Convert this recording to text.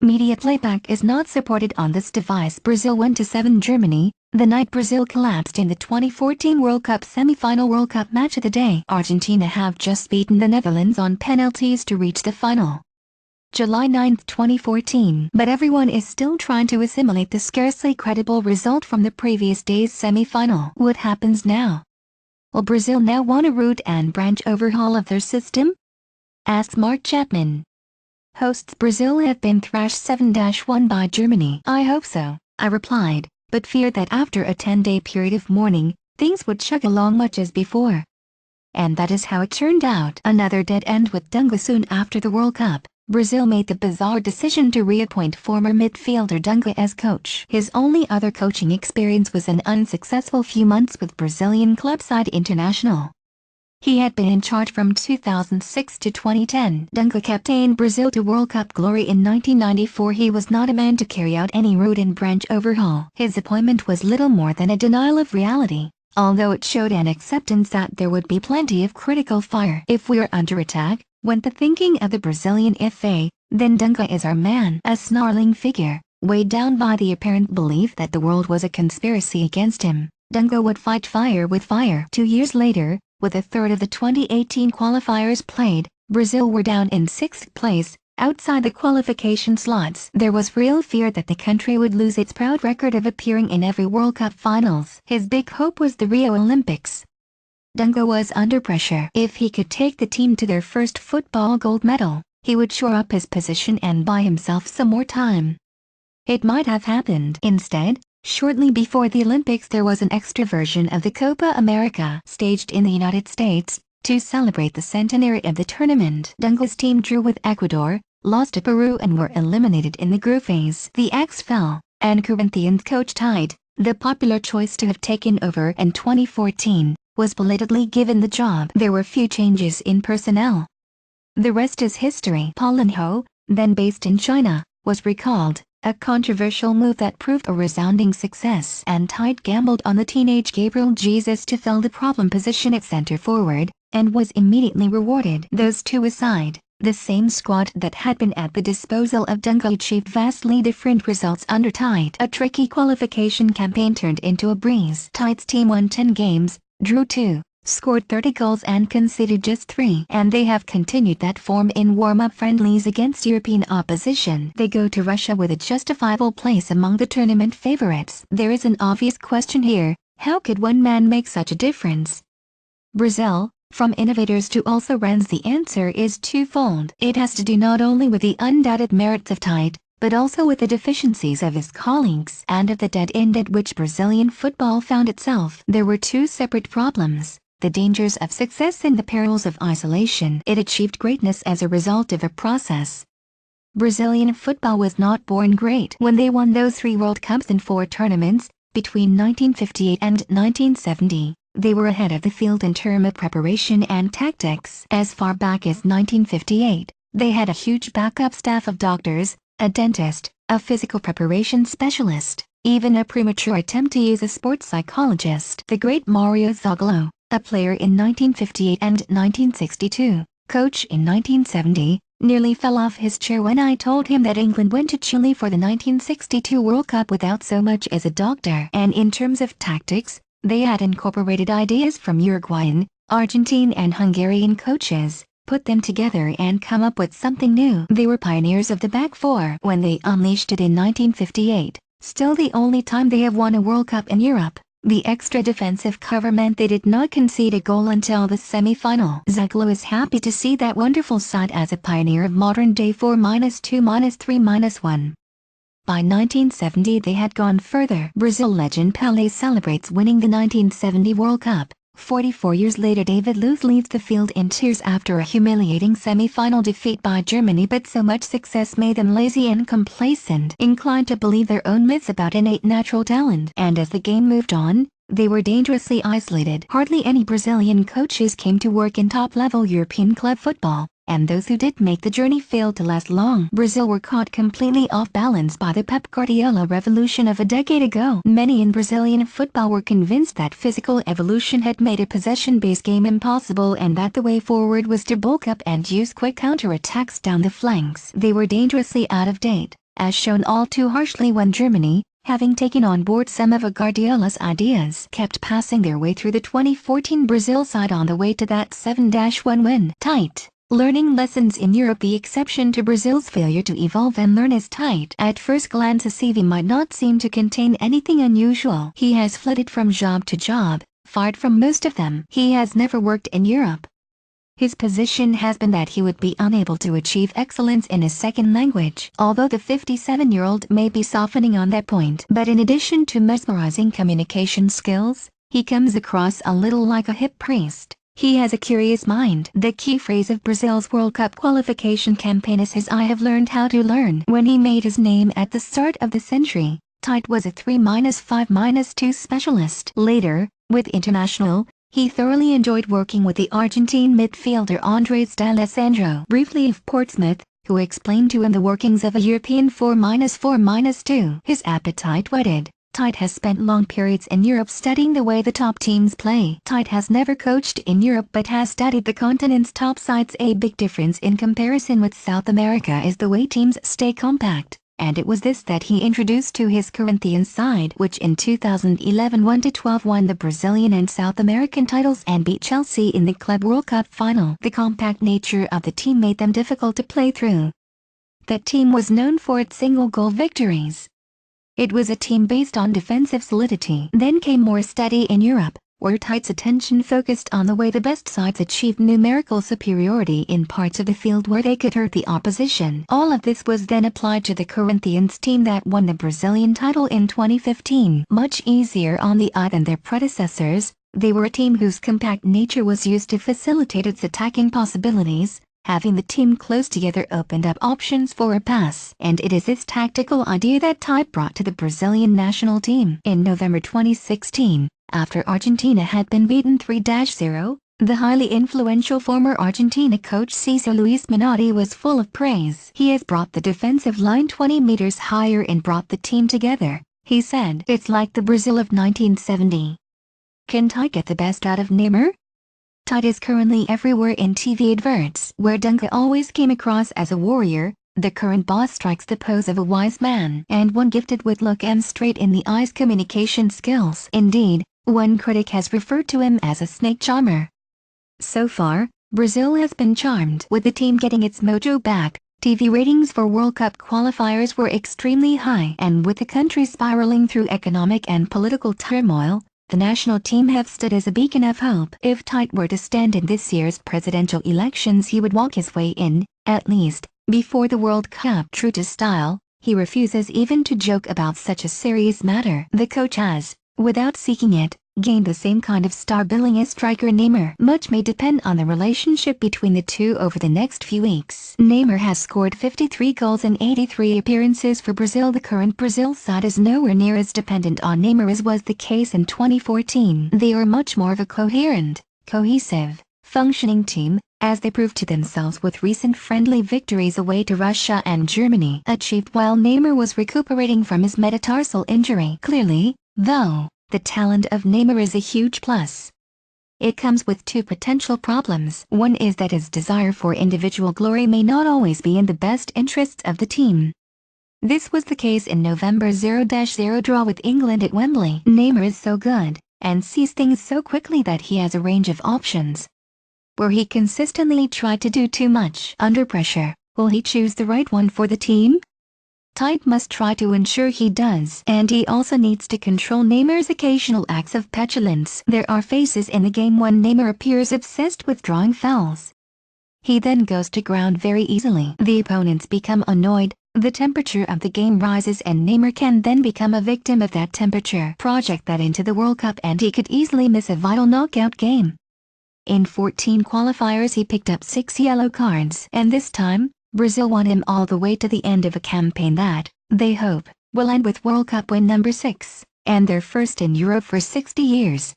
Media playback is not supported on this device. Brazil went to 7 Germany, the night Brazil collapsed in the 2014 World Cup semi-final. World Cup match of the day. Argentina have just beaten the Netherlands on penalties to reach the final. July 9, 2014. But everyone is still trying to assimilate the scarcely credible result from the previous day's semi-final. What happens now? Will Brazil now want a root and branch overhaul of their system? Asks Mark Chapman. Hosts Brazil have been thrashed 7-1 by Germany. I hope so, I replied, but feared that after a 10-day period of mourning, things would chug along much as before. And that is how it turned out. Another dead end with Dunga. Soon after the World Cup, Brazil made the bizarre decision to reappoint former midfielder Dunga as coach. His only other coaching experience was an unsuccessful few months with Brazilian club side International. He had been in charge from 2006 to 2010. Dunga captained Brazil to World Cup glory in 1994. He was not a man to carry out any root and branch overhaul. His appointment was little more than a denial of reality, although it showed an acceptance that there would be plenty of critical fire if we are under attack, went the thinking of the Brazilian FA. Then Dunga is our man. A snarling figure, weighed down by the apparent belief that the world was a conspiracy against him, Dunga would fight fire with fire. 2 years later, with a third of the 2018 qualifiers played, Brazil were down in 6th place, outside the qualification slots. There was real fear that the country would lose its proud record of appearing in every World Cup finals. His big hope was the Rio Olympics. Dunga was under pressure. If he could take the team to their first football gold medal, he would shore up his position and buy himself some more time. It might have happened. Instead, shortly before the Olympics, there was an extra version of the Copa America staged in the United States to celebrate the centenary of the tournament. Dunga's team drew with Ecuador, lost to Peru and were eliminated in the group phase. The X fell, and Corinthians coach Tite, the popular choice to have taken over in 2014, was belatedly given the job. There were few changes in personnel. The rest is history. Paulinho, then based in China, was recalled, a controversial move that proved a resounding success. And Tite gambled on the teenage Gabriel Jesus to fill the problem position at center forward, and was immediately rewarded. Those two aside, the same squad that had been at the disposal of Dunga achieved vastly different results under Tite. A tricky qualification campaign turned into a breeze. Tite's team won 10 games, drew 2, scored 30 goals and conceded just 3. And they have continued that form in warm-up friendlies against European opposition. They go to Russia with a justifiable place among the tournament favorites. There is an obvious question here: how could one man make such a difference? Brazil, from innovators to also-rans, the answer is twofold. It has to do not only with the undoubted merits of Tite, but also with the deficiencies of his colleagues and of the dead end at which Brazilian football found itself. There were two separate problems: the dangers of success and the perils of isolation. It achieved greatness as a result of a process. Brazilian football was not born great. When they won those 3 World Cups in 4 tournaments, between 1958 and 1970, they were ahead of the field in terms of preparation and tactics. As far back as 1958, they had a huge backup staff of doctors, a dentist, a physical preparation specialist, even a premature attempt to use a sports psychologist. The great Mario Zagallo, a player in 1958 and 1962, coach in 1970, nearly fell off his chair when I told him that England went to Chile for the 1962 World Cup without so much as a doctor. And in terms of tactics, they had incorporated ideas from Uruguayan, Argentine and Hungarian coaches, put them together and come up with something new. They were pioneers of the back four when they unleashed it in 1958, still the only time they have won a World Cup in Europe. The extra defensive cover meant they did not concede a goal until the semi-final. Zagallo is happy to see that wonderful side as a pioneer of modern-day 4-2-3-1. By 1970 they had gone further. Brazil legend Pelé celebrates winning the 1970 World Cup. 44 years later, David Luiz leaves the field in tears after a humiliating semi-final defeat by Germany, but so much success made them lazy and complacent, inclined to believe their own myths about innate natural talent. And as the game moved on, they were dangerously isolated. Hardly any Brazilian coaches came to work in top-level European club football, and those who did make the journey failed to last long. Brazil were caught completely off balance by the Pep Guardiola revolution of a decade ago. Many in Brazilian football were convinced that physical evolution had made a possession-based game impossible and that the way forward was to bulk up and use quick counter-attacks down the flanks. They were dangerously out of date, as shown all too harshly when Germany, having taken on board some of Guardiola's ideas, kept passing their way through the 2014 Brazil side on the way to that 7-1 win. Tite, learning lessons in Europe. The exception to Brazil's failure to evolve and learn is Tite. At first glance his CV might not seem to contain anything unusual. He has flitted from job to job, fired from most of them. He has never worked in Europe. His position has been that he would be unable to achieve excellence in a second language, although the 57-year-old may be softening on that point. But in addition to mesmerizing communication skills, he comes across a little like a hip priest. He has a curious mind. The key phrase of Brazil's World Cup qualification campaign is his "I have learned how to learn." When he made his name at the start of the century, Tite was a 3-5-2 specialist. Later, with International, he thoroughly enjoyed working with the Argentine midfielder Andrés D'Alessandro, briefly of Portsmouth, who explained to him the workings of a European 4-4-2. His appetite whetted, Tite has spent long periods in Europe studying the way the top teams play. Tite has never coached in Europe but has studied the continent's top sides. A big difference in comparison with South America is the way teams stay compact, and it was this that he introduced to his Corinthians side, which in 2011 1-12 won the Brazilian and South American titles and beat Chelsea in the Club World Cup final. The compact nature of the team made them difficult to play through. That team was known for its single-goal victories. It was a team based on defensive solidity. Then came more study in Europe, where Tite's attention focused on the way the best sides achieved numerical superiority in parts of the field where they could hurt the opposition. All of this was then applied to the Corinthians team that won the Brazilian title in 2015. Much easier on the eye than their predecessors, they were a team whose compact nature was used to facilitate its attacking possibilities. Having the team close together opened up options for a pass, and it is this tactical idea that Tite brought to the Brazilian national team. In November 2016, after Argentina had been beaten 3-0, the highly influential former Argentina coach Cesar Luis Menotti was full of praise. "He has brought the defensive line 20 meters higher and brought the team together," he said. "It's like the Brazil of 1970. Can Tite get the best out of Neymar?" Tite is currently everywhere in TV adverts. Where Dunga always came across as a warrior, the current boss strikes the pose of a wise man and one gifted with look and straight in the eyes communication skills. Indeed, one critic has referred to him as a snake charmer. So far, Brazil has been charmed. With the team getting its mojo back, TV ratings for World Cup qualifiers were extremely high, and with the country spiraling through economic and political turmoil, the national team have stood as a beacon of hope. If Tite were to stand in this year's presidential elections, he would walk his way in, at least, before the World Cup. True to style, he refuses even to joke about such a serious matter. The coach has, without seeking it, gained the same kind of star billing as striker Neymar. Much may depend on the relationship between the two over the next few weeks. Neymar has scored 53 goals in 83 appearances for Brazil. The current Brazil side is nowhere near as dependent on Neymar as was the case in 2014. They are much more of a coherent, cohesive, functioning team, as they proved to themselves with recent friendly victories away to Russia and Germany, achieved while Neymar was recuperating from his metatarsal injury. Clearly, though, the talent of Neymar is a huge plus. It comes with two potential problems. One is that his desire for individual glory may not always be in the best interests of the team. This was the case in November's 0-0 draw with England at Wembley. Neymar is so good, and sees things so quickly that he has a range of options. Where he consistently tried to do too much under pressure, will he choose the right one for the team? Tite must try to ensure he does, and he also needs to control Neymar's occasional acts of petulance. There are phases in the game when Neymar appears obsessed with drawing fouls. He then goes to ground very easily. The opponents become annoyed, the temperature of the game rises, and Neymar can then become a victim of that temperature. Project that into the World Cup and he could easily miss a vital knockout game. In 14 qualifiers he picked up 6 yellow cards, and this time, Brazil won him all the way to the end of a campaign that, they hope, will end with World Cup win number 6, and their first in Europe for 60 years.